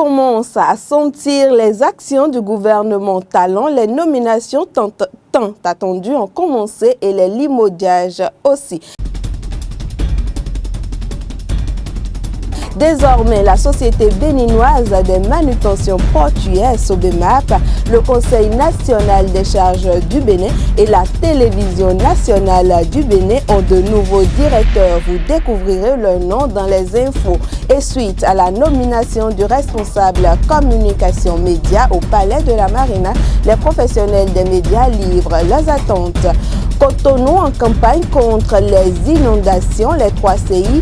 commence à sentir les actions du gouvernement Talon. Les nominations tant attendues ont commencé et les limogeages aussi. Désormais, la Société béninoise des manutentions portuaires Sobemap, le Conseil national des charges du Bénin et la Télévision nationale du Bénin ont de nouveaux directeurs. Vous découvrirez leur nom dans les infos. Et suite à la nomination du responsable communication média au Palais de la Marina, les professionnels des médias livrent leurs attentes. Cotonou en campagne contre les inondations, les 3 CI.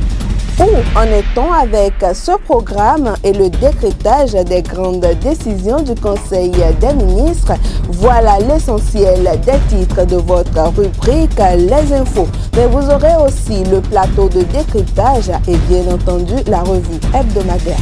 Où en est-on avec ce programme et le décrétage des grandes décisions du Conseil des ministres? Voilà l'essentiel des titres de votre rubrique Les Infos. Mais vous aurez aussi le plateau de décryptage et bien entendu la revue hebdomadaire.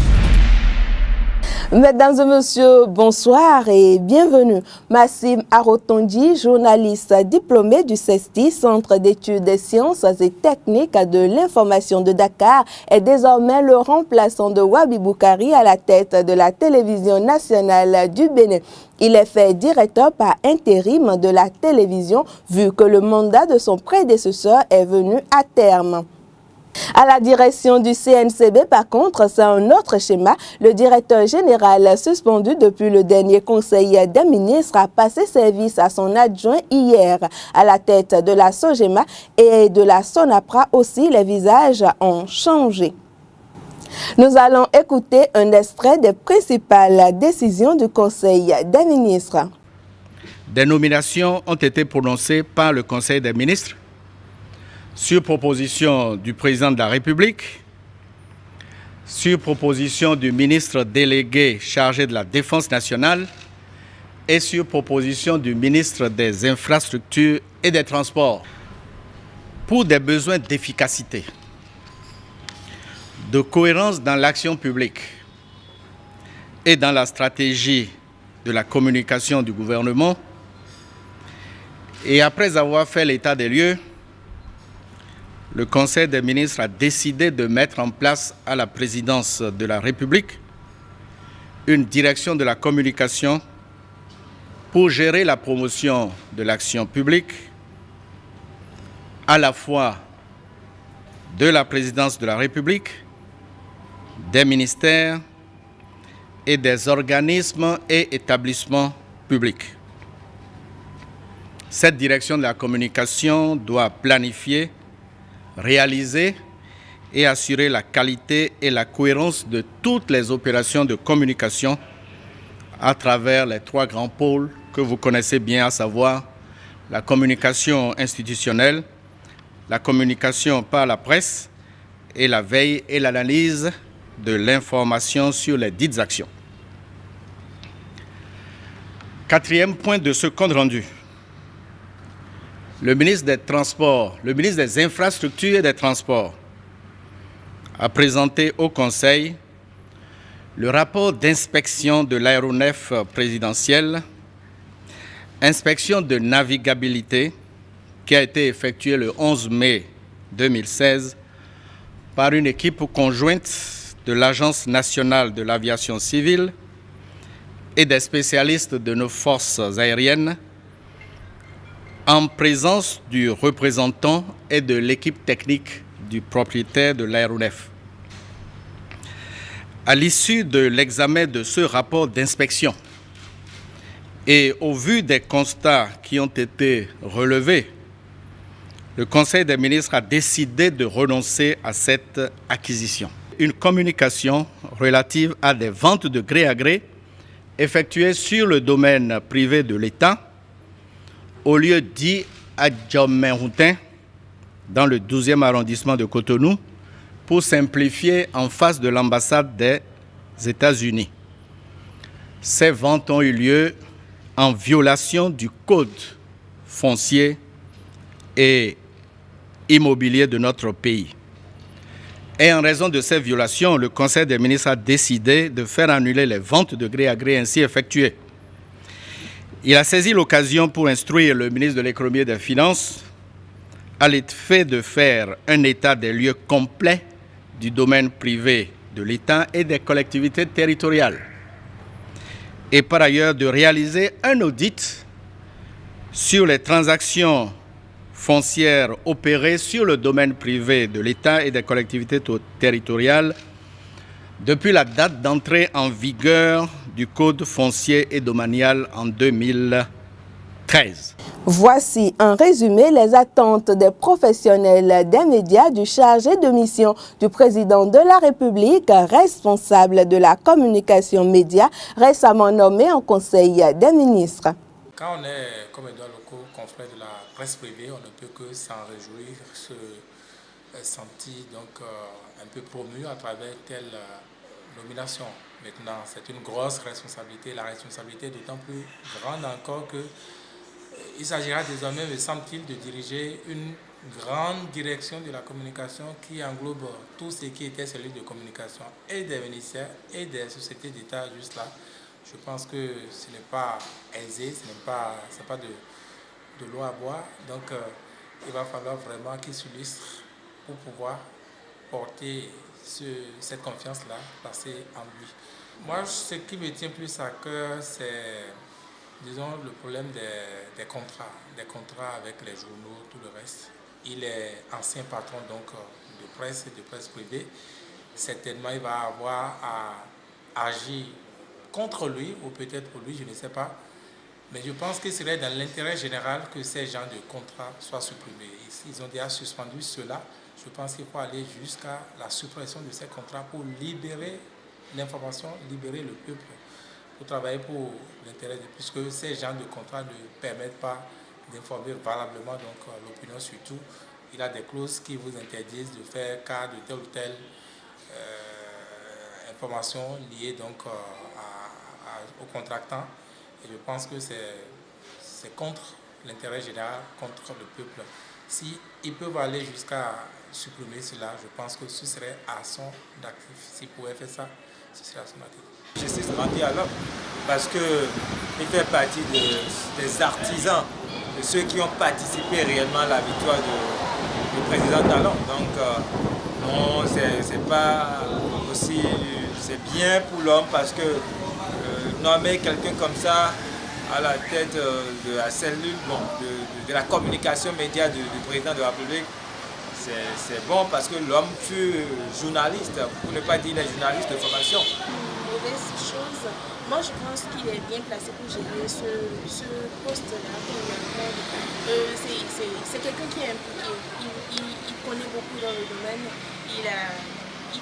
Mesdames et messieurs, bonsoir et bienvenue. Massim Arotondi, journaliste diplômé du CESTI, Centre d'études des sciences et techniques de l'information de Dakar, est désormais le remplaçant de Wabi Boukari à la tête de la télévision nationale du Bénin. Il est fait directeur par intérim de la télévision vu que le mandat de son prédécesseur est venu à terme. À la direction du CNCB, par contre, c'est un autre schéma. Le directeur général, suspendu depuis le dernier conseil des ministres, a passé service à son adjoint hier. À la tête de la SOGEMA et de la SONAPRA aussi, les visages ont changé. Nous allons écouter un extrait des principales décisions du Conseil des ministres. Des nominations ont été prononcées par le Conseil des ministres sur proposition du président de la République, sur proposition du ministre délégué chargé de la Défense nationale et sur proposition du ministre des Infrastructures et des Transports. Pour des besoins d'efficacité, de cohérence dans l'action publique et dans la stratégie de la communication du gouvernement, et après avoir fait l'état des lieux, le Conseil des ministres a décidé de mettre en place à la présidence de la République une direction de la communication pour gérer la promotion de l'action publique à la fois de la présidence de la République, des ministères et des organismes et établissements publics. Cette direction de la communication doit planifier, réaliser et assurer la qualité et la cohérence de toutes les opérations de communication à travers les 3 grands pôles que vous connaissez bien, à savoir la communication institutionnelle, la communication par la presse et la veille et l'analyse de l'information sur les dites actions. 4e point de ce compte rendu. Le ministre des Transports, le ministre des Infrastructures et des Transports a présenté au Conseil le rapport d'inspection de l'aéronef présidentiel, inspection de navigabilité qui a été effectuée le 11 mai 2016 par une équipe conjointe de l'Agence nationale de l'aviation civile et des spécialistes de nos forces aériennes, en présence du représentant et de l'équipe technique du propriétaire de l'aéronef. À l'issue de l'examen de ce rapport d'inspection et au vu des constats qui ont été relevés, le Conseil des ministres a décidé de renoncer à cette acquisition. Une communication relative à des ventes de gré à gré effectuées sur le domaine privé de l'État au lieu dit à Djammenroutin, dans le 12e arrondissement de Cotonou, pour simplifier en face de l'ambassade des États-Unis. Ces ventes ont eu lieu en violation du code foncier et immobilier de notre pays. Et en raison de ces violations, le Conseil des ministres a décidé de faire annuler les ventes de gré à gré ainsi effectuées. Il a saisi l'occasion pour instruire le ministre de l'Économie et des Finances à l'effet de faire un état des lieux complet du domaine privé de l'État et des collectivités territoriales. et par ailleurs de réaliser un audit sur les transactions foncières opérées sur le domaine privé de l'État et des collectivités territoriales depuis la date d'entrée en vigueur du Code foncier et domanial en 2013. Voici en résumé les attentes des professionnels des médias du chargé de mission du président de la République, responsable de la communication média, récemment nommé en Conseil des ministres. Quand on est comédiens locaux, confrères de la presse privée, on ne peut que s'en réjouir, se sentir donc un peu promu à travers telle nomination. Maintenant, c'est une grosse responsabilité. La responsabilité est d'autant plus grande encore que il s'agira désormais, me semble-t-il, de diriger une grande direction de la communication qui englobe tout ce qui était celui de communication et des ministères et des sociétés d'État juste là. Je pense que ce n'est pas aisé, ce n'est pas de l'eau à boire. Donc, il va falloir vraiment qu'il s'illustre pour pouvoir porter cette confiance-là, passer en lui. Moi, ce qui me tient plus à cœur, c'est, disons, le problème des contrats avec les journaux, tout le reste. Il est ancien patron donc de presse et de presse privée. Certainement, il va avoir à agir contre lui, ou peut-être pour lui, je ne sais pas. Mais je pense qu'il serait dans l'intérêt général que ces genres de contrats soient supprimés. Ils ont déjà suspendu cela. Je pense qu'il faut aller jusqu'à la suppression de ces contrats pour libérer l'information, libérer le peuple, pour travailler pour l'intérêt de... Puisque ces genres de contrats ne permettent pas d'informer valablement l'opinion surtout. Il y a des clauses qui vous interdisent de faire cas de telle ou telle information liée donc au contractant. Et je pense que c'est contre l'intérêt général, contre le peuple. S'ils peuvent aller jusqu'à supprimer cela, je pense que ce serait à son actif. S'ils pouvaient faire ça, ce serait à son actif. Je suis rendu à l'homme parce qu'il fait partie des artisans, de ceux qui ont participé réellement à la victoire du président Talon. Donc, non, c'est pas aussi... C'est bien pour l'homme parce que nommer quelqu'un comme ça à la tête de la cellule de la communication média du président de la République, c'est bon parce que l'homme fut journaliste, pour ne pas dire les journalistes de formation. Mauvaise chose. Moi, je pense qu'il est bien placé pour gérer ce poste-là. C'est quelqu'un qui est impliqué. Il connaît beaucoup dans le domaine. Il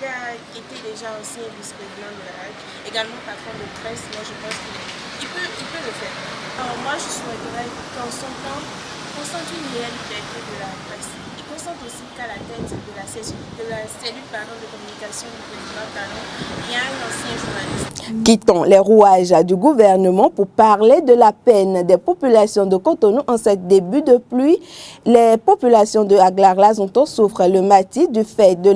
a été déjà ancien vice-président de la RAC, également patron de presse. Moi, je pense qu'il peut le faire. Alors, moi, je souhaiterais qu'en son temps, on sente une réelle liberté de la presse. Il consente aussi qu'à la tête de la cellule de communication du président Talon, il y a un ancien journaliste. Quittons les rouages du gouvernement pour parler de la peine des populations de Cotonou en ce début de pluie. Les populations de Aglar-Lazonto souffrent le matin du fait de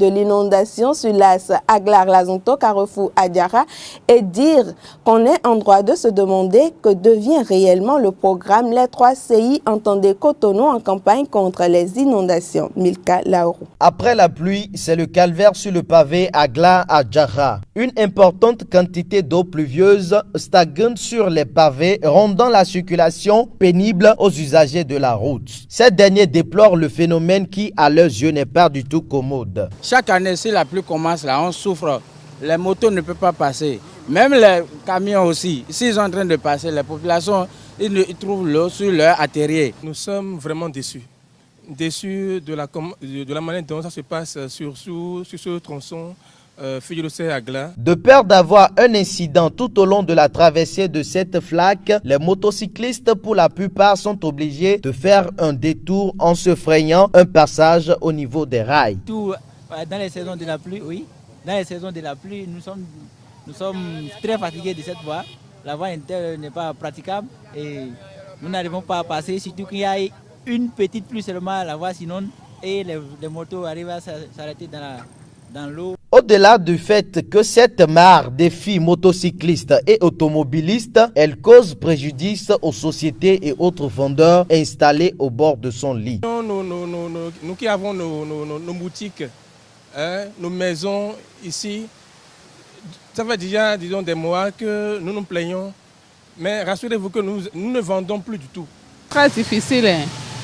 l'inondation sur l'as Aglar-Lazonto Carrefour Adiara et dire qu'on est en droit de se demander que devient réellement le programme Les 3 CI Entendez Cotonou en campagne contre les inondations. Milka Laourou. Après la pluie, c'est le calvaire sur le pavé Aglar-Adjara. Une importante quantité d'eau pluvieuse stagne sur les pavés, rendant la circulation pénible aux usagers de la route. Ces derniers déplorent le phénomène qui, à leurs yeux, n'est pas du tout commode. Chaque année, si la pluie commence, là, on souffre. Les motos ne peuvent pas passer. Même les camions aussi. S'ils sont en train de passer, les populations, ils trouvent l'eau sur leur atterrier. Nous sommes vraiment déçus. Déçus de la manière dont ça se passe sur ce tronçon. De peur d'avoir un incident tout au long de la traversée de cette flaque, les motocyclistes pour la plupart sont obligés de faire un détour en se frayant un passage au niveau des rails. Tout dans les saisons de la pluie, oui. Dans les saisons de la pluie, nous sommes très fatigués de cette voie. La voie interne n'est pas praticable et nous n'arrivons pas à passer, surtout qu'il y a une petite pluie seulement, la voie sinon, et les motos arrivent à s'arrêter dans l'eau. Au-delà du fait que cette mare défie motocyclistes et automobilistes, elle cause préjudice aux sociétés et autres vendeurs installés au bord de son lit. Nous qui avons nos boutiques, nos maisons ici, Ça fait déjà, disons, des mois que nous nous plaignons, mais rassurez-vous que nous ne vendons plus du tout. Très difficile, hein,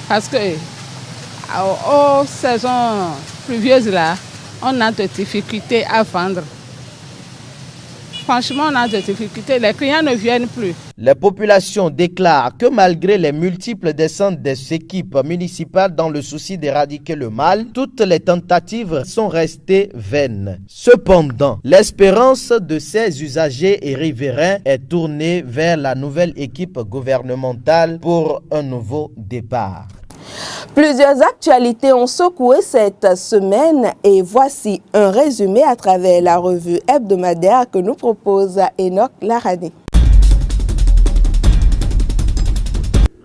parce que aux saisons pluvieuses là, on a des difficultés à vendre. Franchement, on a des difficultés, les clients ne viennent plus. Les populations déclarent que malgré les multiples descentes des équipes municipales dans le souci d'éradiquer le mal, toutes les tentatives sont restées vaines. Cependant, l'espérance de ces usagers et riverains est tournée vers la nouvelle équipe gouvernementale pour un nouveau départ. Plusieurs actualités ont secoué cette semaine et voici un résumé à travers la revue hebdomadaire que nous propose Enoch Larani.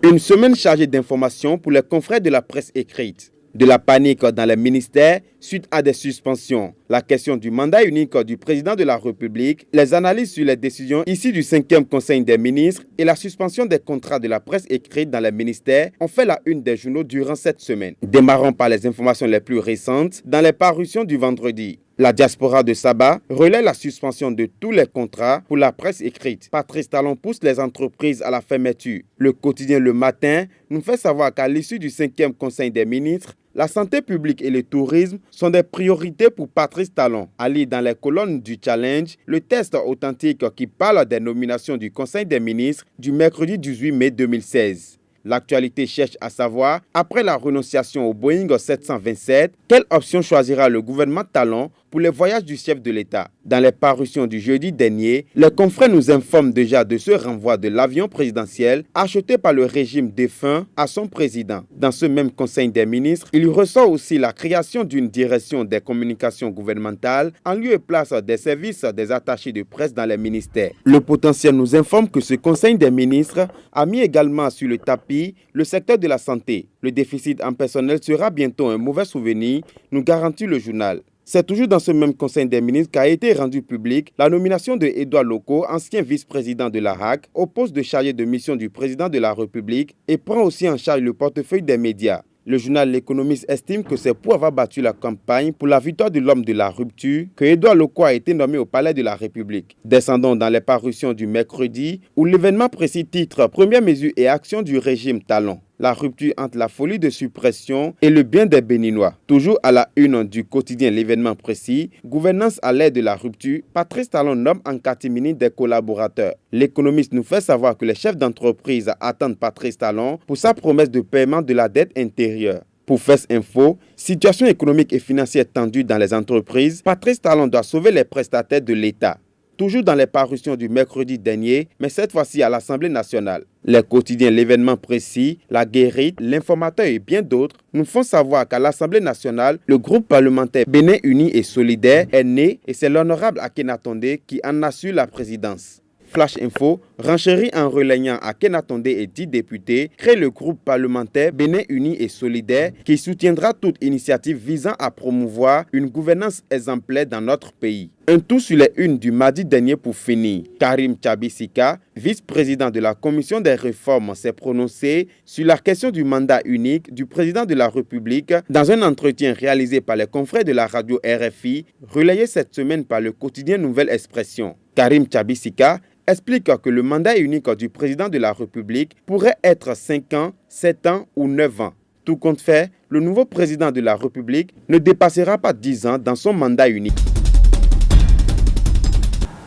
Une semaine chargée d'informations pour les confrères de la presse écrite. De la panique dans les ministères suite à des suspensions, la question du mandat unique du président de la République, les analyses sur les décisions issues du 5e Conseil des ministres et la suspension des contrats de la presse écrite dans les ministères ont fait la une des journaux durant cette semaine. Démarrons par les informations les plus récentes dans les parutions du vendredi. La diaspora de Saba relaie la suspension de tous les contrats pour la presse écrite. Patrice Talon pousse les entreprises à la fermeture. Le quotidien Le Matin nous fait savoir qu'à l'issue du 5e Conseil des ministres, la santé publique et le tourisme sont des priorités pour Patrice Talon. À lire dans les colonnes du Challenge, le test authentique qui parle des nominations du Conseil des ministres du mercredi 18 mai 2016. L'actualité cherche à savoir, après la renonciation au Boeing 727, quelle option choisira le gouvernement Talon pour les voyages du chef de l'État. Dans les parutions du jeudi dernier, les confrères nous informent déjà de ce renvoi de l'avion présidentiel acheté par le régime défunt à son président. Dans ce même Conseil des ministres, il ressort aussi la création d'une direction des communications gouvernementales en lieu et place des services des attachés de presse dans les ministères. Le potentiel nous informe que ce Conseil des ministres a mis également sur le tapis le secteur de la santé. Le déficit en personnel sera bientôt un mauvais souvenir, nous garantit le journal. C'est toujours dans ce même Conseil des ministres qu'a été rendue publique la nomination de Edouard Loko, ancien vice-président de la RAC, au poste de chargé de mission du président de la République et prend aussi en charge le portefeuille des médias. Le journal L'Économiste estime que c'est pour avoir battu la campagne pour la victoire de l'homme de la rupture que Edouard Loko a été nommé au Palais de la République. Descendons dans les parutions du mercredi où l'événement précis titre « Première mesure et action du régime Talon ». La rupture entre la folie de suppression et le bien des Béninois. Toujours à la une du quotidien L'événement précis, gouvernance à l'aide de la rupture, Patrice Talon nomme en catimini des collaborateurs. L'économiste nous fait savoir que les chefs d'entreprise attendent Patrice Talon pour sa promesse de paiement de la dette intérieure. Pour FES Info, situation économique et financière tendue dans les entreprises, Patrice Talon doit sauver les prestataires de l'État. Toujours dans les parutions du mercredi dernier, mais cette fois-ci à l'Assemblée nationale. Les quotidiens L'événement précis, La Guérite, L'Informateur et bien d'autres nous font savoir qu'à l'Assemblée nationale, le groupe parlementaire Bénin Uni et Solidaire est né et c'est l'honorable Akhenatonde qui en assure la présidence. Flash Info, renchérit en relayant Akhenatonde et 10 députés, crée le groupe parlementaire Bénin Uni et Solidaire qui soutiendra toute initiative visant à promouvoir une gouvernance exemplaire dans notre pays. Un tour sur les unes du mardi dernier pour finir. Karim Tchabisika, vice-président de la Commission des réformes, s'est prononcé sur la question du mandat unique du président de la République dans un entretien réalisé par les confrères de la radio RFI, relayé cette semaine par le quotidien Nouvelle Expression. Karim Tchabisika explique que le mandat unique du président de la République pourrait être 5 ans, 7 ans ou 9 ans. Tout compte fait, le nouveau président de la République ne dépassera pas 10 ans dans son mandat unique.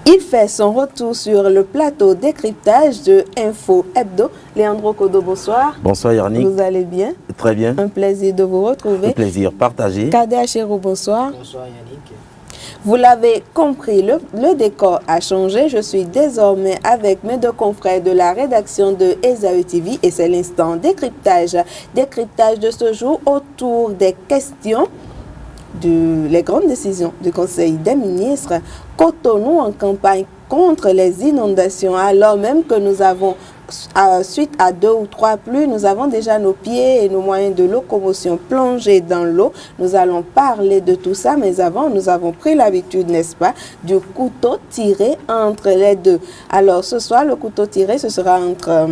Il fait son retour sur le plateau décryptage de Info Hebdo. Leandro Kodo, bonsoir. Bonsoir Yannick. Vous allez bien? Très bien. Un plaisir de vous retrouver. Un plaisir partagé. Kadé Achero, bonsoir. Bonsoir Yannick. Vous l'avez compris, le décor a changé. Je suis désormais avec mes deux confrères de la rédaction de Esaü TV et c'est l'instant décryptage. Décryptage de ce jour autour des questions les grandes décisions du Conseil des ministres. Cotonou en campagne contre les inondations, alors même que nous avons, suite à 2 ou 3 pluies, nous avons déjà nos pieds et nos moyens de locomotion plongés dans l'eau. Nous allons parler de tout ça, mais avant, nous avons pris l'habitude, n'est-ce pas, du couteau tiré entre les deux. Alors ce soir, le couteau tiré, ce sera entre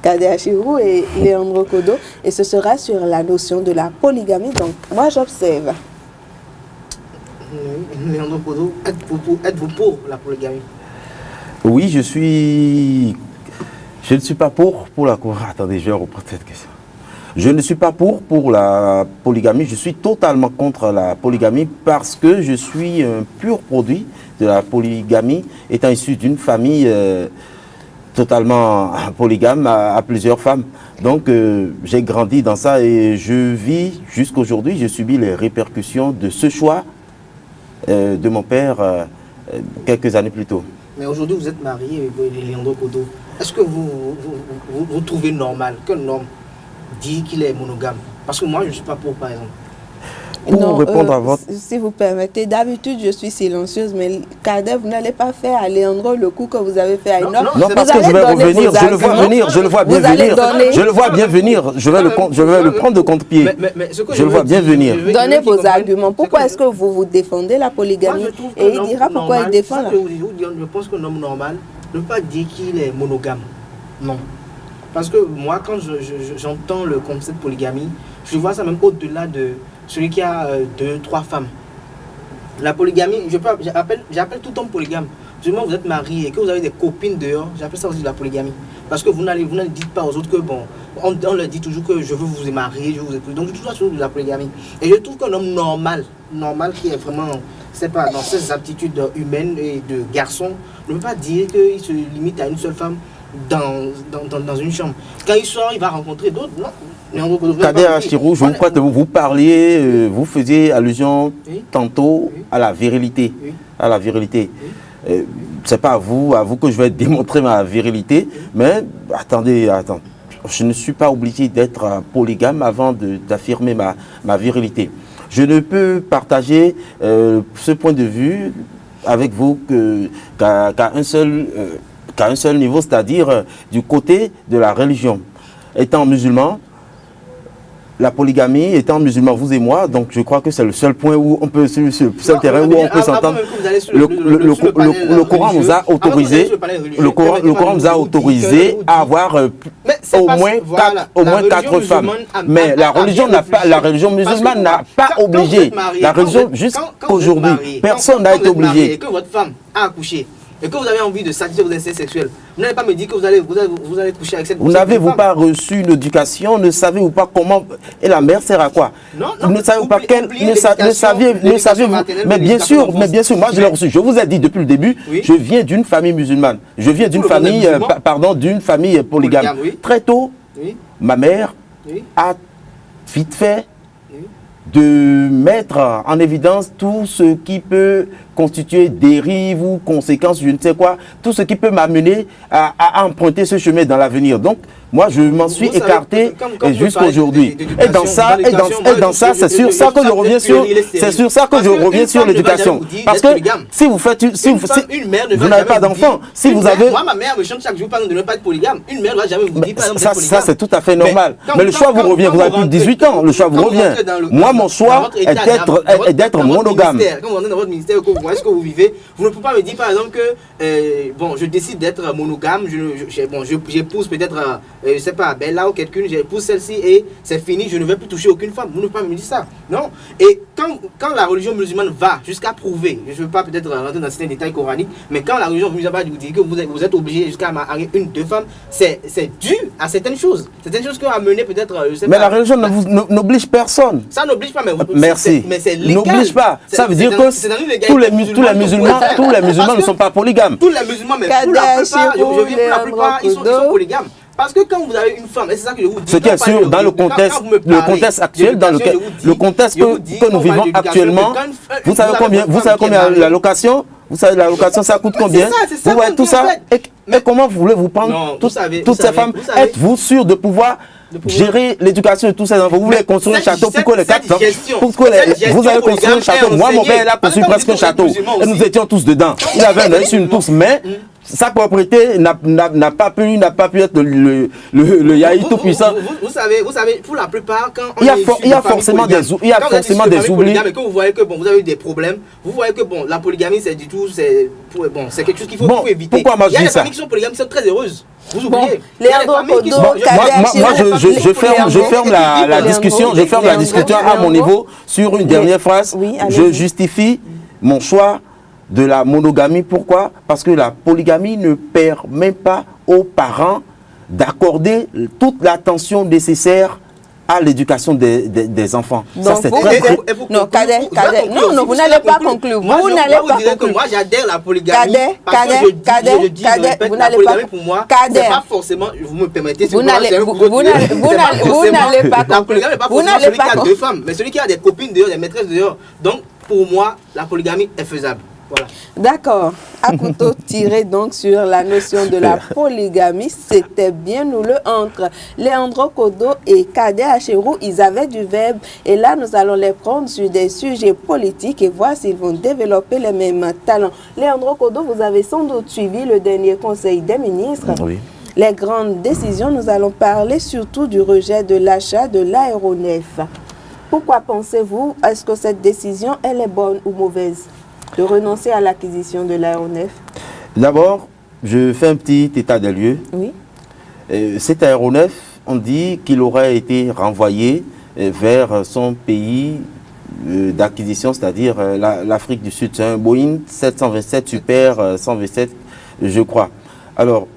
Kadé Achirou et Leandro Kodo, et ce sera sur la notion de la polygamie. Donc, moi, j'observe. Leandro Kodo, êtes-vous pour la polygamie? Oui, je ne suis pas pour la... Attendez, je vais reprendre cette question. Je ne suis pas pour la polygamie. Je suis totalement contre la polygamie parce que je suis un pur produit de la polygamie, étant issu d'une famille totalement polygame à plusieurs femmes. Donc, j'ai grandi dans ça et je vis jusqu'à aujourd'hui. Je subis les répercussions de ce choix de mon père quelques années plus tôt. Mais aujourd'hui, vous êtes marié, Leandro Kodo. Est-ce que vous trouvez normal qu'un homme dit qu'il est monogame? Parce que moi, je ne suis pas pour, par exemple. Pour répondre à votre... Si vous permettez, d'habitude, je suis silencieuse, mais Kader, vous n'allez pas faire à Leandro le coup que vous avez fait à une autre. Non, parce que je vais revenir, je le vois venir, je le vois bien venir. Je le vois bien venir, je vais le prendre de contre-pied. Je le vois bien venir. Donnez vos arguments. Pourquoi est-ce que vous défendez la polygamie? Et il dira pourquoi il défend la... Je pense qu'un homme normal ne peut pas dire qu'il est monogame. Non. Parce que moi, quand j'entends le concept de polygamie, je vois ça même au-delà de celui qui a 2-3 femmes. La polygamie, j'appelle tout homme polygame. Du moment où vous êtes marié et que vous avez des copines dehors, j'appelle ça aussi de la polygamie. Parce que vous ne dites pas aux autres que, bon, on leur dit toujours que je veux vous marier, je veux vous épouser. Donc, tout ça, c'est de la polygamie. Et je trouve qu'un homme normal qui est vraiment, c'est pas dans ses aptitudes humaines et de garçon, ne peut pas dire qu'il se limite à une seule femme dans une chambre. Quand il sort, il va rencontrer d'autres. Non. Kader Achirou, je crois que vous parliez, vous faisiez allusion tantôt à la virilité. À la virilité. C'est pas à vous que je vais démontrer ma virilité, mais attendez. Je ne suis pas obligé d'être polygame avant d'affirmer ma virilité. Je ne peux partager ce point de vue avec vous qu'à un seul niveau, c'est-à-dire du côté de la religion. Étant musulman, la polygamie, étant musulman, vous et moi, donc je crois que c'est le seul point où on peut, sur le seul terrain où on peut s'entendre. Le Coran nous a autorisé, nous a autorisé à avoir au moins 4 femmes. Mais la religion musulmane n'a pas obligé. La religion, jusqu'aujourd'hui, personne n'a été obligé. Et que votre femme a accouché, et que vous avez envie de satisfaire vos instincts sexuels, vous n'allez pas me dire que vous allez coucher avec cette femme. Vous n'avez-vous pas reçu une éducation? Ne savez-vous pas comment... Et la mère sert à quoi? Ne savez-vous pas quelle... Ne saviez-vous... Mais bien sûr, moi je l'ai reçu. Je vous ai dit depuis le début, je viens d'une famille musulmane. Je viens d'une famille, d'une famille polygame. Très tôt, ma mère a vite fait de mettre en évidence tout ce qui peut constituer dérive ou conséquences, je ne sais quoi, tout ce qui peut m'amener à emprunter ce chemin dans l'avenir. Donc, moi, je m'en suis écarté jusqu'à aujourd'hui. Et dans ça, c'est sur ça que je reviens sur l'éducation. Parce que si vous faites, vous n'avez pas d'enfant, si vous avez... Moi, ma mère me chante chaque jour par exemple de ne pas être polygame. Une mère ne va jamais vous dire par exemple d'être polygame. Ça, c'est tout à fait normal. Mais le choix vous revient. Vous avez plus de 18 ans. Le choix vous revient. Moi, mon choix est d'être monogame. Quand vous rentrez dans votre ministère, est-ce que vous vivez, vous ne pouvez pas me dire par exemple que bon, je décide d'être monogame, j'épouse peut-être, je sais pas, Bella ou quelqu'un, j'épouse celle-ci et c'est fini, je ne vais plus toucher aucune femme. Vous ne pouvez pas me dire ça. Non. Et quand la religion musulmane va jusqu'à prouver, je ne veux pas peut-être rentrer dans certains détails coraniques, mais quand la religion musulmane va vous dire que vous êtes obligé jusqu'à marier 1-2 femmes, c'est dû à certaines choses. Certaines choses qui ont amené peut-être, je sais pas. Mais la religion n'oblige personne. Ça n'oblige pas, mais merci. Mais c'est légal. N'oblige pas. Ça veut dire que tous les musulmans ne sont pas polygames. Tous les musulmans, mais pour la plupart, ils sont polygames. Parce que quand vous avez une femme, et c'est ça que je vous dis. Ce qui est sûr, dans le contexte actuel, dans le contexte que nous vivons actuellement, vous savez combien la location? Vous savez la location ça coûte combien? Vous voyez tout ça? Et comment voulez-vous prendre toutes ces femmes? Êtes-vous sûr de pouvoir gérer l'éducation de tous ces enfants? Vous voulez construire un château pour que les 4 ans, vous allez construire un château. Moi, mon père, il a construit presque un château. Et nous étions tous dedans. Il avait un œil sur une tourse, mais sa propriété n'a pas pu être le yaï tout puissant. Vous savez, pour la plupart, quand il y a forcément des oublis. Et que vous voyez que bon, vous avez eu des problèmes, vous voyez que bon, la polygamie, c'est du tout, c'est quelque chose qu'il faut éviter. Pourquoi moi je dis ça? Il y a des familles qui sont polygames, qui sont très heureuses. Vous oubliez. Je ferme la discussion à mon niveau sur une dernière phrase. Je justifie mon choix de la monogamie. Pourquoi? Parce que la polygamie ne permet pas aux parents d'accorder toute l'attention nécessaire à l'éducation des enfants. Donc ça, c'est non, Cadet, non, vous n'allez pas conclure. Vous n'allez pas conclure. Moi, j'adhère la polygamie. Cadet, vous n'allez pas. Pour moi, c'est pas forcément. Vous me permettez. Vous n'allez pas conclure. Vous n'allez pas celui qui a 2 femmes, mais celui qui a des copines dehors, des maîtresses dehors. Donc, pour moi, la polygamie est faisable. Voilà. D'accord. À couteau tiré donc sur la notion de la polygamie, c'était bien nous le entre. Leandro Kodo et Cadet Achérou, ils avaient du verbe. Et là, nous allons les prendre sur des sujets politiques et voir s'ils vont développer les mêmes talents. Leandro Kodo, vous avez sans doute suivi le dernier Conseil des ministres. Oui. Les grandes décisions, nous allons parler surtout du rejet de l'achat de l'aéronef. Pourquoi pensez-vous, est-ce que cette décision, elle est bonne ou mauvaise, de renoncer à l'acquisition de l'aéronef? D'abord, je fais un petit état des lieux. Oui. Cet aéronef, on dit qu'il aurait été renvoyé vers son pays d'acquisition, c'est-à-dire l'Afrique du Sud. C'est un Boeing 727 Super 127, je crois. Alors,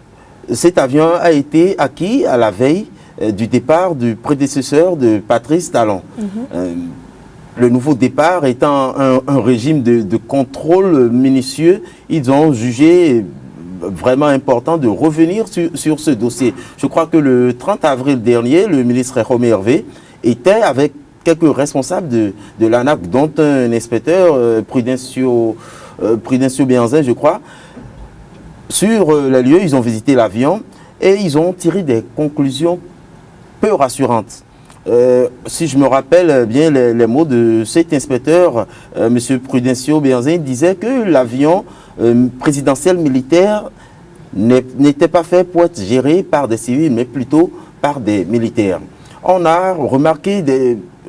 cet avion a été acquis à la veille du départ du prédécesseur de Patrice Talon. Le nouveau départ étant un régime de contrôle minutieux, ils ont jugé vraiment important de revenir sur ce dossier. Je crois que le 30 avril dernier, le ministre Romy Hervé était avec quelques responsables de l'ANAC, dont un inspecteur, Prudencio Bianzin, je crois. Sur les lieux, ils ont visité l'avion et ils ont tiré des conclusions peu rassurantes. Si je me rappelle bien les mots de cet inspecteur, M. Prudencio Bianzin, disait que l'avion présidentiel militaire n'était pas fait pour être géré par des civils, mais plutôt par des militaires. On a remarqué,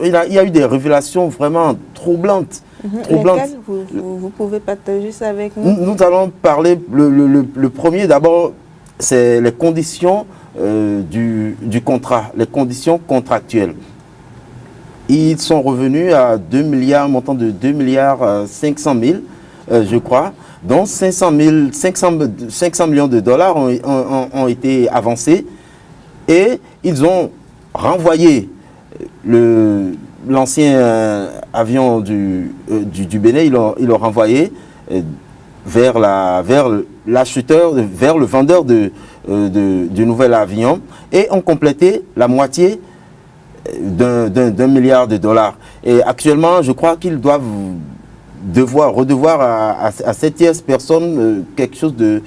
il y a eu des révélations vraiment troublantes. Lesquelles vous pouvez partager ça avec nous? Nous allons parler, le premier d'abord, c'est les conditions du contrat, les conditions contractuelles. Ils sont revenus à 2 milliards, un montant de 2 milliards 500 000, je crois, dont 500 millions de dollars ont été avancés et ils ont renvoyé l'ancien avion du Bénin, ils l'ont renvoyé vers l'acheteur, vers le vendeur du nouvel avion et ont complété la moitié d'un milliard de dollars. Et actuellement, je crois qu'ils doivent redevoir à cette tierce personne quelque chose de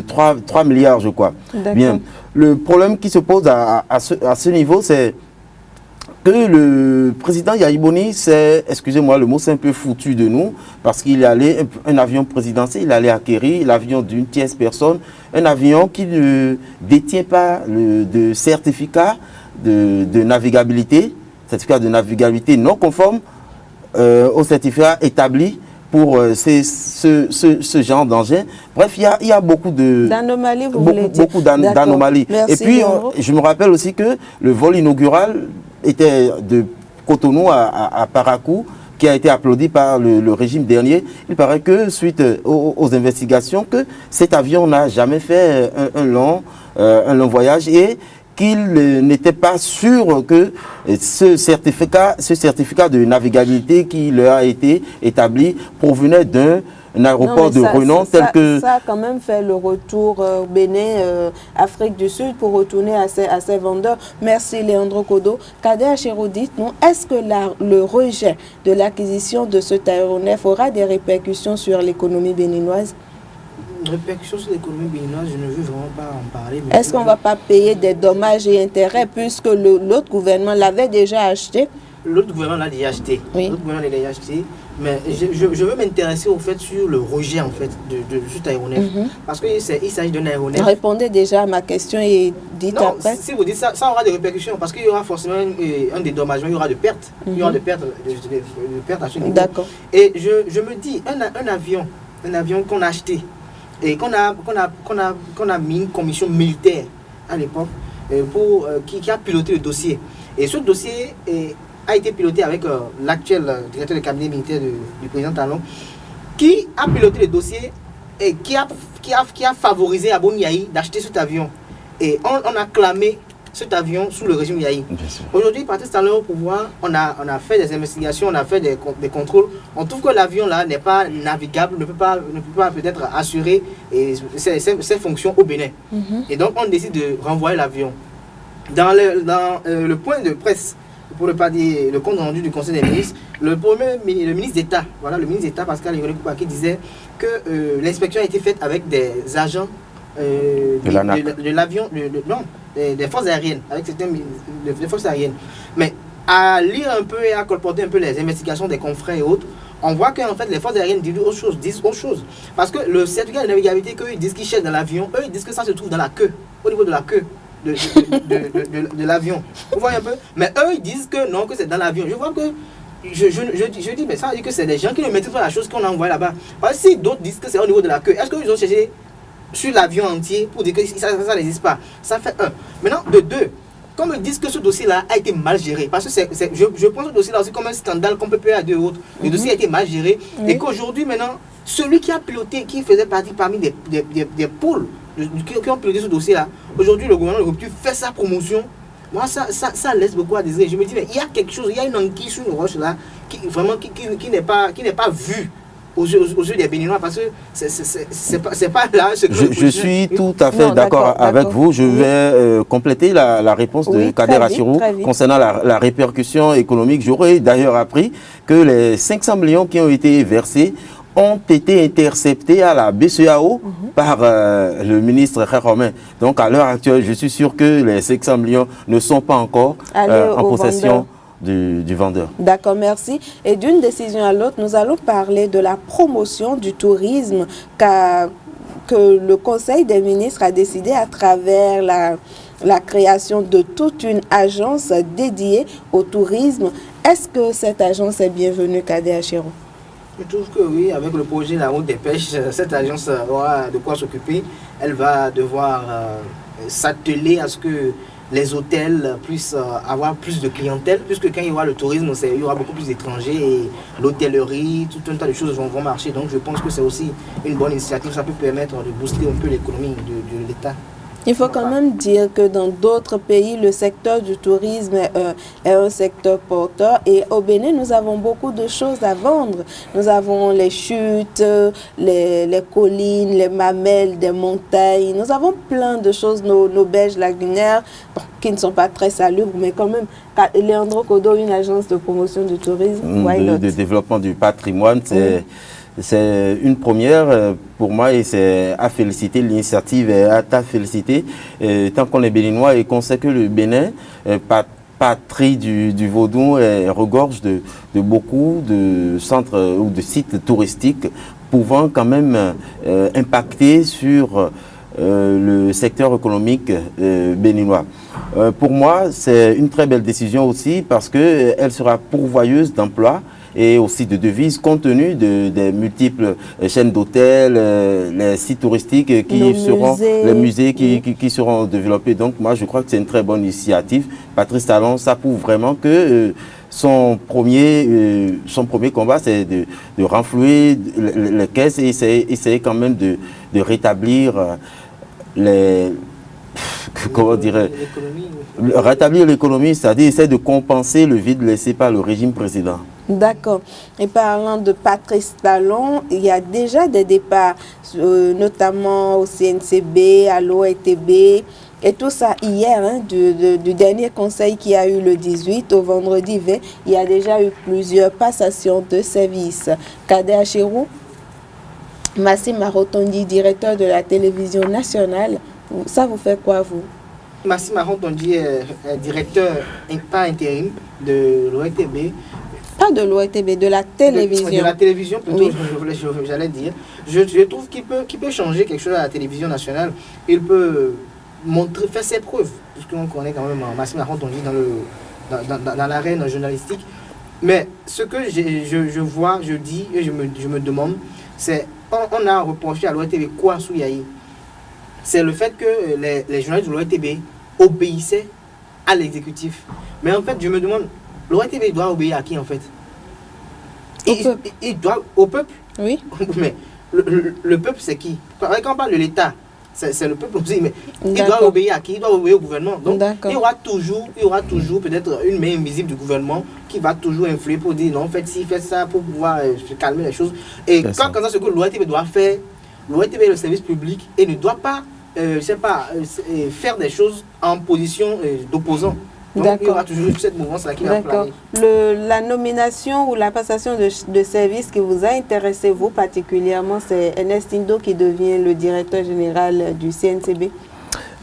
3 milliards, je crois. Bien. Le problème qui se pose à ce niveau, c'est que le président Yahya Boni, excusez-moi, le mot c'est un peu foutu de nous, parce qu'il allait, un avion présidentiel, il allait acquérir l'avion d'une tierce personne, un avion qui ne détient pas de certificat de navigabilité, certificat de navigabilité non conforme au certificat établi pour ce genre d'engin. Bref, il y a beaucoup d'anomalies, beaucoup d'anomalies. Et puis, je me rappelle aussi que le vol inaugural était de Cotonou à Parakou, qui a été applaudi par le régime dernier. Il paraît que, suite aux investigations, que cet avion n'a jamais fait un long voyage et qu'il n'était pas sûr que ce certificat de navigabilité qui leur a été établi provenait d'un aéroport de renom tel que... Ça a quand même fait le retour Bénin, Afrique du Sud pour retourner à ses vendeurs. Merci Leandro Kodo. Cadet Achérou, dites-nous, est-ce que le rejet de l'acquisition de cet aéronef aura des répercussions sur l'économie béninoise? Répercussions sur l'économie béninoise, je ne veux vraiment pas en parler. Est-ce qu'on ne va pas payer des dommages et intérêts puisque l'autre gouvernement l'avait déjà acheté? L'autre gouvernement l'a déjà acheté. Oui. L'autre gouvernement l'a déjà acheté. Mais je veux m'intéresser au fait sur le rejet en fait de cet aéronef. Parce qu'il s'agit d'un aéronef. Répondez déjà à ma question et dites non, après. Si vous dites ça, ça aura des répercussions parce qu'il y aura forcément un dédommagement, il y aura de pertes. Il y aura de pertes à ce niveau. D'accord. Et je me dis, un avion qu'on a acheté et qu'on a mis une commission militaire à l'époque qui a piloté le dossier. Et ce dossier a été piloté avec l'actuel directeur de cabinet militaire du président Talon, qui a piloté le dossier et qui a favorisé Abou Yahi d'acheter cet avion. Et on a clamé cet avion sous le régime Yahi. Aujourd'hui, Patrice Talon au pouvoir, on a fait des investigations, on a fait des contrôles. On trouve que l'avion là n'est pas navigable, ne peut pas peut-être assurer ses fonctions au Bénin. Et donc on décide de renvoyer l'avion. Dans le point de presse, pour ne pas dire le compte rendu du Conseil des ministres, le ministre d'État, le ministre d'État Pascal Yvonne Koupaki disait que l'inspection a été faite avec des agents de l'avion, des forces aériennes, avec des forces aériennes. Mais à lire un peu et à colporter un peu les investigations des confrères et autres, on voit que en fait, les forces aériennes disent autre chose. Parce que le certificat de navigabilité qu'eux ils disent qu'ils cherchent dans l'avion, eux ils disent que ça se trouve dans la queue, au niveau de la queue de l'avion. Vous voyez un peu? Mais eux ils disent que non, que c'est dans l'avion. Je vois que je dis, mais ça veut dire que c'est des gens qui ne maîtrisent pas la chose qu'on a envoyée là-bas. Parce que si d'autres disent que c'est au niveau de la queue, est-ce qu'ils ont cherché sur l'avion entier pour dire que ça n'existe pas? Ça fait un. Maintenant, de deux, comme ils disent que ce dossier-là a été mal géré, parce que je prends ce dossier-là aussi comme un scandale qu'on peut payer à deux autres. Le dossier a été mal géré et qu'aujourd'hui, maintenant, celui qui a piloté, qui faisait partie parmi des pôles qui ont piloté ce dossier-là, aujourd'hui, le gouvernement de rupture fait sa promotion. Moi, ça laisse beaucoup à désirer. Je me dis, mais il y a quelque chose, il y a une anguille sur une roche là, qui n'est pas vue aux yeux des Béninois, parce que c'est pas là. Je suis tout à fait d'accord avec vous. Je vais compléter la réponse de Kader Achirou concernant la répercussion économique. J'aurais d'ailleurs appris que les 500 millions qui ont été versés ont été interceptés à la BCEAO par le ministre Romain. Donc à l'heure actuelle, je suis sûr que les 500 millions ne sont pas encore en possession du vendeur. D'accord, merci. Et d'une décision à l'autre, nous allons parler de la promotion du tourisme que le Conseil des ministres a décidé à travers la création de toute une agence dédiée au tourisme. Est-ce que cette agence est bienvenue, Kader Achirou? Je trouve que oui, avec le projet La Route des Pêches, cette agence aura de quoi s'occuper. Elle va devoir s'atteler à ce que les hôtels puissent avoir plus de clientèle, puisque quand il y aura le tourisme, il y aura beaucoup plus d'étrangers et l'hôtellerie, tout un tas de choses vont marcher. Donc je pense que c'est aussi une bonne initiative. Ça peut permettre de booster un peu l'économie de l'État. Il faut quand même dire que dans d'autres pays, le secteur du tourisme est un secteur porteur. Et au Bénin, nous avons beaucoup de choses à vendre. Nous avons les chutes, les collines, les mamelles des montagnes. Nous avons plein de choses, nos berges lagunaires, qui ne sont pas très salubres, mais quand même. Leandro Kodo, une agence de promotion du tourisme, de développement du patrimoine, c'est une première pour moi et c'est à féliciter. L'initiative est à féliciter. Tant qu'on est béninois et qu'on sait que le Bénin, patrie du vaudou, regorge de beaucoup de centres ou de sites touristiques pouvant quand même impacter sur le secteur économique béninois. Pour moi, c'est une très belle décision aussi parce qu'elle sera pourvoyeuse d'emplois et aussi de devises compte tenu des multiples chaînes d'hôtels, les sites touristiques les musées qui seront développés. Donc moi je crois que c'est une très bonne initiative. Patrice Talon, ça prouve vraiment que son premier combat c'est de renflouer les caisses et essayer quand même de rétablir rétablir l'économie, c'est-à-dire essayer de compenser le vide laissé par le régime précédent. D'accord. Et parlant de Patrice Talon, il y a déjà des départs, notamment au CNCB, à l'OETB, et tout ça hier, du dernier conseil qui a eu le 18 au vendredi 20, il y a déjà eu plusieurs passations de services. Kader Achirou, Massim Marotondi, directeur de la télévision nationale, ça vous fait quoi, vous? Massim Marotondi est directeur, pas intérim, de l'OETB. Pas de l'OETB, de la télévision. De la télévision, plutôt, oui. J'allais dire. Je trouve qu'il peut changer quelque chose à la télévision nationale. Il peut faire ses preuves, puisqu'on connaît quand même Massim Marotondi dans l'arène journalistique. Mais ce que je vois, je dis et je me demande, c'est on a reproché à l'OETB quoi sous Yahi? C'est le fait que les journalistes de l'OETB obéissaient à l'exécutif. Mais en fait, je me demande, Le RTV doit obéir à qui en fait? Il doit au peuple. Oui. Mais le peuple, c'est qui? Quand on parle de l'État, c'est le peuple aussi, mais il doit obéir à qui? Il doit obéir au gouvernement. Donc, il y aura toujours peut-être une main invisible du gouvernement qui va toujours influer pour dire non, faites ci, faites ça, pour pouvoir calmer les choses. Et quand ça, ce que l'ORTV doit faire, l'ORTV est le service public et ne doit pas, faire des choses en position d'opposant. Donc, il y aura toujours cette mouvance-là qui va planer. La nomination ou la passation de service qui vous a intéressé, vous particulièrement, c'est Ernest Tindo qui devient le directeur général du CNCB.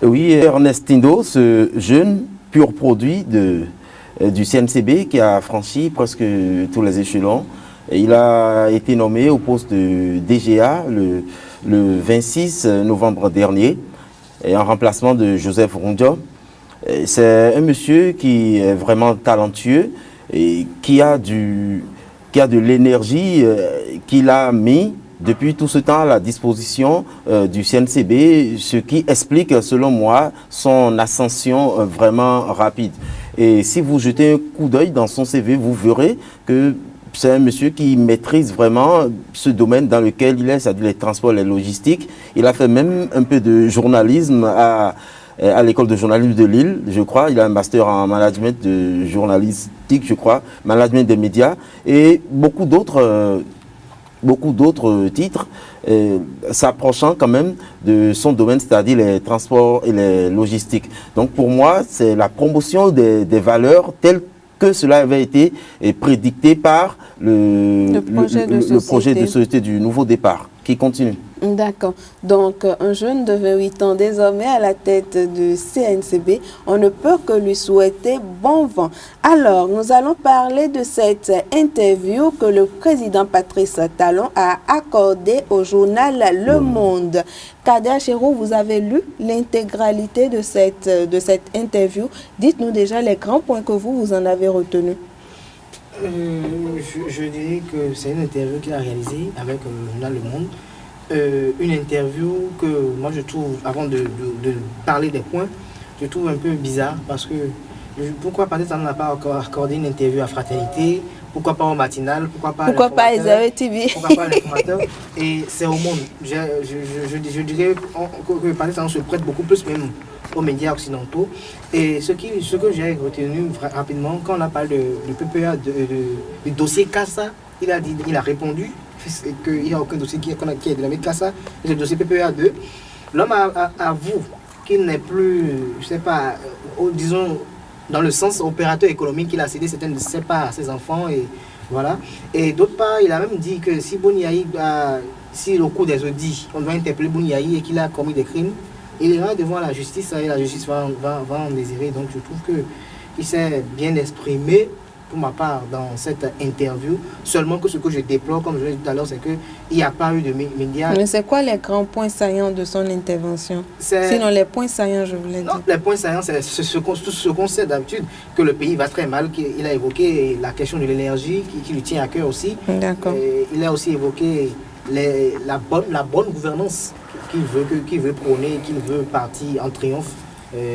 Oui, Ernest Tindo, ce jeune pur produit du CNCB qui a franchi presque tous les échelons. Et il a été nommé au poste de DGA le 26 novembre dernier, et en remplacement de Joseph Rondja. C'est un monsieur qui est vraiment talentueux et qui a de l'énergie qu'il a mis depuis tout ce temps à la disposition du CNCB, ce qui explique, selon moi, son ascension vraiment rapide. Et si vous jetez un coup d'œil dans son CV, vous verrez que c'est un monsieur qui maîtrise vraiment ce domaine dans lequel il est, c'est-à-dire les transports, les logistiques. Il a fait même un peu de journalisme à l'école de journalisme de Lille, je crois. Il a un master en management de journalistique, je crois, management des médias et beaucoup d'autres titres s'approchant quand même de son domaine, c'est-à-dire les transports et les logistiques. Donc pour moi, c'est la promotion des valeurs telles que cela avait été prédicté par le projet de société du nouveau départ qui continue. D'accord. Donc, un jeune de 28 ans désormais à la tête du CNCB, on ne peut que lui souhaiter bon vent. Alors, nous allons parler de cette interview que le président Patrice Talon a accordée au journal Le Monde. Kader Chérou, vous avez lu l'intégralité de cette interview. Dites-nous déjà les grands points que vous en avez retenus. Je dirais que c'est une interview qu'il a réalisée avec le journal Le Monde. Une interview que moi je trouve, avant de parler des points, je trouve un peu bizarre parce que pourquoi Patrice Talon n'a pas encore accordé une interview à Fraternité, pourquoi pas au matinal, pourquoi pas Elizabeth TV, pourquoi pas l'informateur, et c'est au Monde. Je dirais que Patrice Talon se prête beaucoup plus même aux médias occidentaux. Et ce que j'ai retenu rapidement, quand on a parlé du PPA, du dossier Kassa, il a répondu qu'il n'y a aucun dossier qui est de la Kassa, c'est le dossier PPA 2. L'homme avoue qu'il n'est plus, je sais pas, disons, dans le sens opérateur économique, qu'il a cédé certaines de ses parts à ses enfants, et voilà. Et d'autre part, il a même dit que si Boniaï, si au cours des audits, on doit interpeller Boniaï et qu'il a commis des crimes, il ira devant la justice et la justice va en désirer. Donc je trouve qu'il s'est bien exprimé pour ma part dans cette interview. Seulement que ce que je déplore, comme je l'ai dit tout à l'heure, c'est qu'il n'y a pas eu de médias. Mais c'est quoi les grands points saillants de son intervention? Sinon les points saillants, je voulais dire. Les points saillants, c'est ce qu'on sait d'habitude, que le pays va très mal. Il a évoqué la question de l'énergie qui lui tient à cœur aussi. D'accord. Il a aussi évoqué la bonne gouvernance qu'il veut prôner, qu'il veut partir en triomphe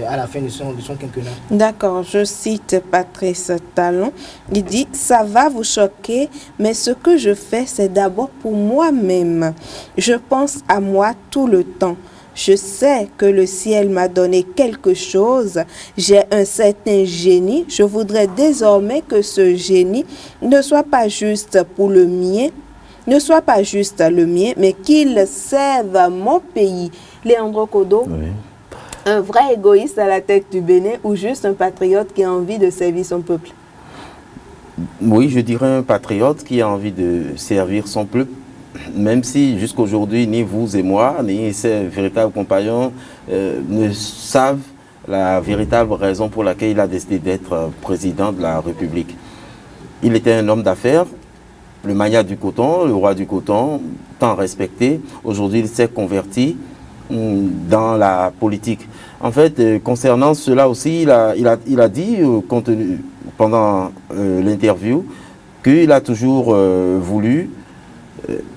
à la fin de son quinquennat. D'accord, je cite Patrice Talon. Il dit « Ça va vous choquer, mais ce que je fais, c'est d'abord pour moi-même. Je pense à moi tout le temps. Je sais que le ciel m'a donné quelque chose. J'ai un certain génie. Je voudrais désormais que ce génie ne soit pas juste pour le mien, mais qu'il serve mon pays. » Léandro Kodo, oui. Un vrai égoïste à la tête du Bénin ou juste un patriote qui a envie de servir son peuple? Oui, je dirais un patriote qui a envie de servir son peuple, même si jusqu'à aujourd'hui, ni vous et moi, ni ses véritables compagnons ne savent la véritable raison pour laquelle il a décidé d'être président de la République. Il était un homme d'affaires, le magnat du coton, le roi du coton, tant respecté. Aujourd'hui, il s'est converti dans la politique. En fait, concernant cela aussi, il a dit pendant l'interview qu'il a toujours voulu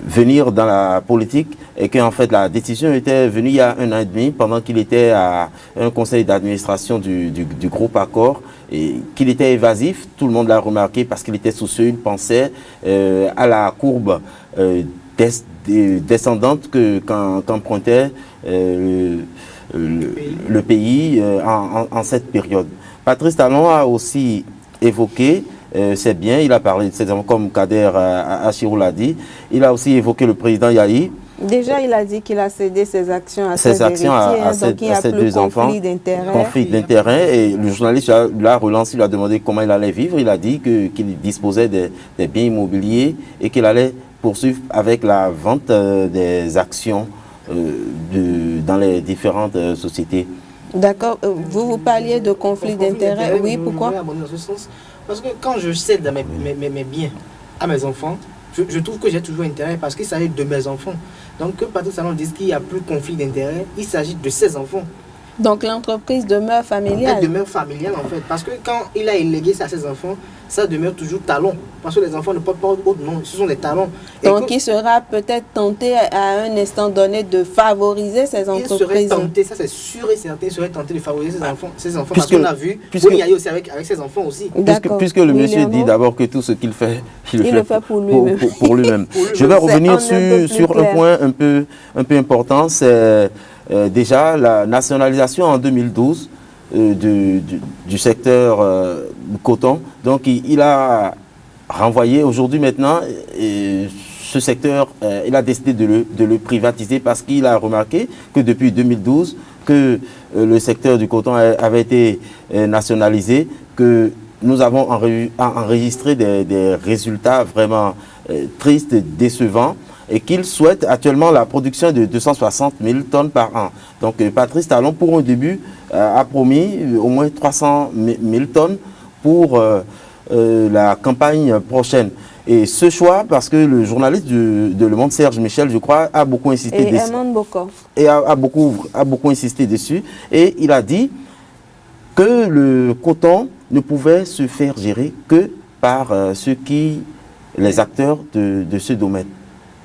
venir dans la politique et qu'en fait la décision était venue il y a 1 an et demi pendant qu'il était à un conseil d'administration du groupe Accor et qu'il était évasif. Tout le monde l'a remarqué parce qu'il était soucieux, il pensait à la courbe descendante qu'empruntait le pays en cette période. Patrice Talon a aussi évoqué, c'est bien, il a parlé de ces hommes comme Kader Achirou l'a dit, il a aussi évoqué le président Yahi. Déjà, il a dit qu'il a cédé ses actions à ses héritiers, donc il n'y a plus conflit d'intérêt. Conflit d'intérêt, et le journaliste l'a relancé, il lui a demandé comment il allait vivre. Il a dit qu'il disposait des biens immobiliers et qu'il allait poursuivre avec la vente des actions dans les différentes sociétés. D'accord. Vous parliez de conflit d'intérêt. Oui, pourquoi? Dans ce sens, parce que quand je cède mes biens à mes enfants, je trouve que j'ai toujours intérêt parce qu'il s'agit de mes enfants. Donc, que Patrice Talon dise qu'il n'y a plus de conflit d'intérêt, il s'agit de ses enfants. Donc, l'entreprise demeure familiale. Elle demeure familiale, en fait. Parce que quand il a élégué ça à ses enfants, ça demeure toujours Talon. Parce que les enfants ne portent pas autre nom, ce sont des talons. Donc, il sera peut-être tenté à un instant donné de favoriser ces entreprises. Il serait tenté, ça c'est sûr et certain, il serait tenté de favoriser ses enfants. Parce qu'on a vu, il y a eu aussi avec ses enfants aussi. Puisque le monsieur dit d'abord que tout ce qu'il fait, il le fait pour lui-même. Pour lui-même. Je vais revenir sur un point un peu important, c'est déjà la nationalisation en 2012 du secteur coton. Donc il a renvoyé aujourd'hui maintenant ce secteur, il a décidé de le privatiser parce qu'il a remarqué que depuis 2012 que le secteur du coton avait été nationalisé, que nous avons enregistré des résultats vraiment tristes, décevants, et qu'il souhaite actuellement la production de 260 000 tonnes par an. Donc Patrice Talon, pour un début, a promis au moins 300 000 tonnes pour la campagne prochaine. Et ce choix, parce que le journaliste de Le Monde, Serge Michel, je crois, a beaucoup insisté dessus. Et a beaucoup insisté dessus. Et il a dit que le coton ne pouvait se faire gérer que par les acteurs de ce domaine.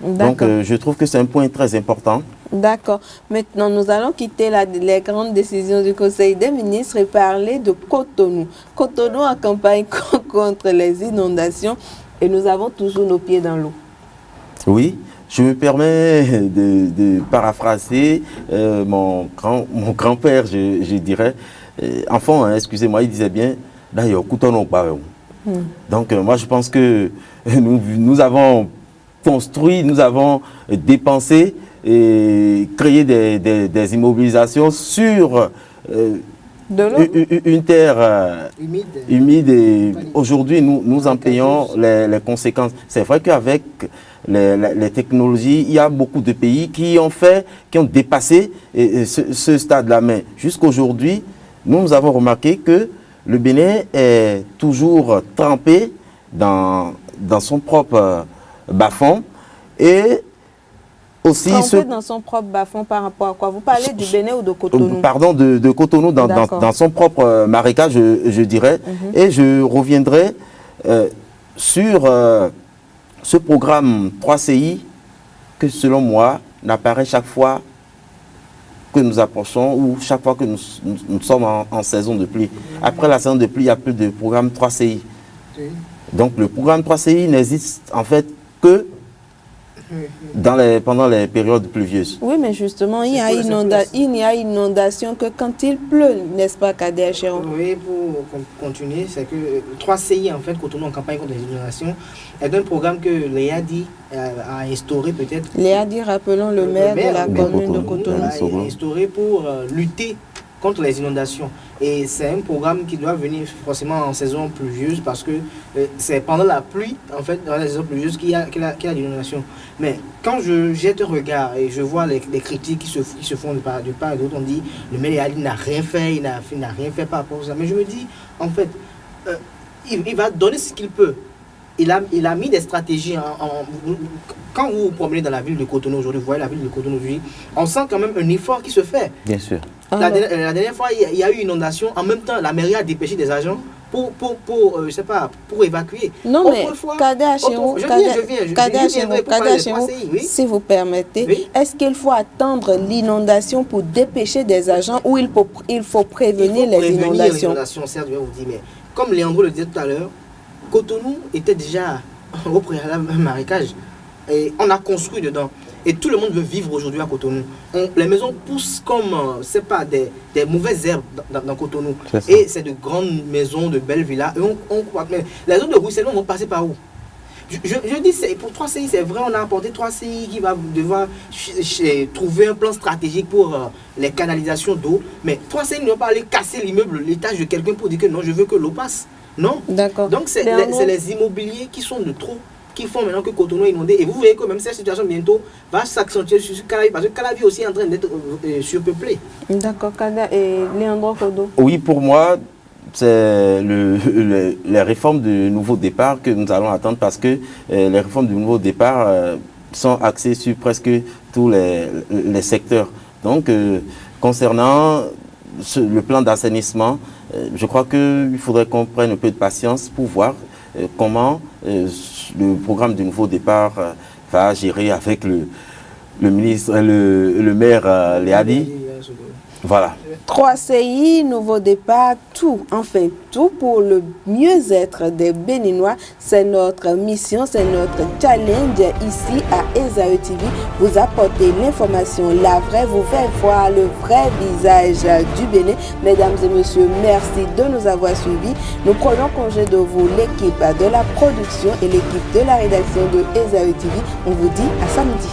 Donc, je trouve que c'est un point très important. D'accord. Maintenant, nous allons quitter les grandes décisions du Conseil des ministres et parler de Cotonou. Cotonou en campagne contre les inondations et nous avons toujours nos pieds dans l'eau. Oui, je me permets de paraphraser mon grand-père, je dirais. Enfant, hein, excusez-moi, il disait bien, d'ailleurs, Cotonou. Donc, moi, je pense que nous avons construit, nous avons dépensé et créé des immobilisations sur une terre humide et aujourd'hui nous en payons les conséquences. C'est vrai qu'avec les technologies, il y a beaucoup de pays qui ont dépassé ce stade-là. Mais jusqu'aujourd'hui, nous avons remarqué que le Bénin est toujours trempé dans son propre bas-fond et aussi dans son propre bas-fond par rapport à quoi? Vous parlez du Bénin ou de Cotonou? Pardon, de Cotonou dans son propre marécage, je dirais. Et je reviendrai sur ce programme 3CI que selon moi n'apparaît chaque fois que nous approchons ou chaque fois que nous sommes en saison de pluie. Après la saison de pluie, il n'y a plus de programme 3CI. Donc le programme 3CI n'existe en fait que pendant les périodes pluvieuses. Oui, mais justement, il n'y a inondation que quand il pleut, n'est-ce pas, Kader Achirou? Oui, pour continuer, c'est que le 3CI, en fait, Cotonou en campagne contre les inondations, est un programme que l'EADI a instauré peut-être. L'EADI, rappelons, le maire de la commune de Cotonou. A instauré pour lutter contre les inondations. Et c'est un programme qui doit venir forcément en saison pluvieuse parce que c'est pendant la pluie, en fait, dans la saison pluvieuse qu'il y a l'inondation. Mais quand je jette un regard et je vois les critiques qui se font de part et d'autre, on dit le maire n'a rien fait, il n'a rien fait par rapport à ça. Mais je me dis, en fait, il va donner ce qu'il peut. Il a mis des stratégies. Quand vous vous promenez dans la ville de Cotonou aujourd'hui, vous voyez la ville de Cotonou aujourd'hui, on sent quand même un effort qui se fait. Bien sûr. La dernière fois, il y a eu une inondation. En même temps, la mairie a dépêché des agents je sais pas, pour évacuer. Non, mais Kader Chirou, si vous permettez, oui. Est-ce qu'il faut attendre l'inondation pour dépêcher des agents ou il faut prévenir les inondations? Certes, je vais vous dire, mais comme Léandro le disait tout à l'heure, Cotonou était déjà au préalable un marécage. Et on a construit dedans. Et tout le monde veut vivre aujourd'hui à Cotonou. Les maisons poussent comme, c'est pas des mauvaises herbes dans Cotonou. Et c'est de grandes maisons, de belles villas. Et on croit que les zones de ruissellement vont passer par où? Je dis, pour 3CI, c'est vrai, on a apporté 3CI qui va devoir trouver un plan stratégique pour les canalisations d'eau. Mais 3CI ne va pas aller casser l'immeuble, l'étage de quelqu'un pour dire que non, je veux que l'eau passe. Non. D'accord. Donc, c'est les immobiliers qui sont de trop, qui font maintenant que Cotonou est inondé. Et vous voyez que même cette situation bientôt va s'accentuer sur Calavi, parce que Calavi aussi est en train d'être surpeuplé. D'accord, Kada et Léandro Kodo. Oui, pour moi, c'est les réformes du nouveau départ que nous allons attendre, parce que les réformes du nouveau départ sont axées sur presque tous les secteurs. Donc, concernant le plan d'assainissement, je crois qu'il faudrait qu'on prenne un peu de patience pour voir comment le programme du nouveau départ va gérer avec le ministre, le maire Léadi. Voilà. 3CI, nouveau départ, tout, enfin tout pour le mieux-être des Béninois. C'est notre mission, c'est notre challenge ici à Esaü TV. Vous apportez l'information, la vraie, vous faire voir le vrai visage du Bénin. Mesdames et messieurs, merci de nous avoir suivis. Nous prenons congé de vous, l'équipe de la production et l'équipe de la rédaction de Esaü TV. On vous dit à samedi.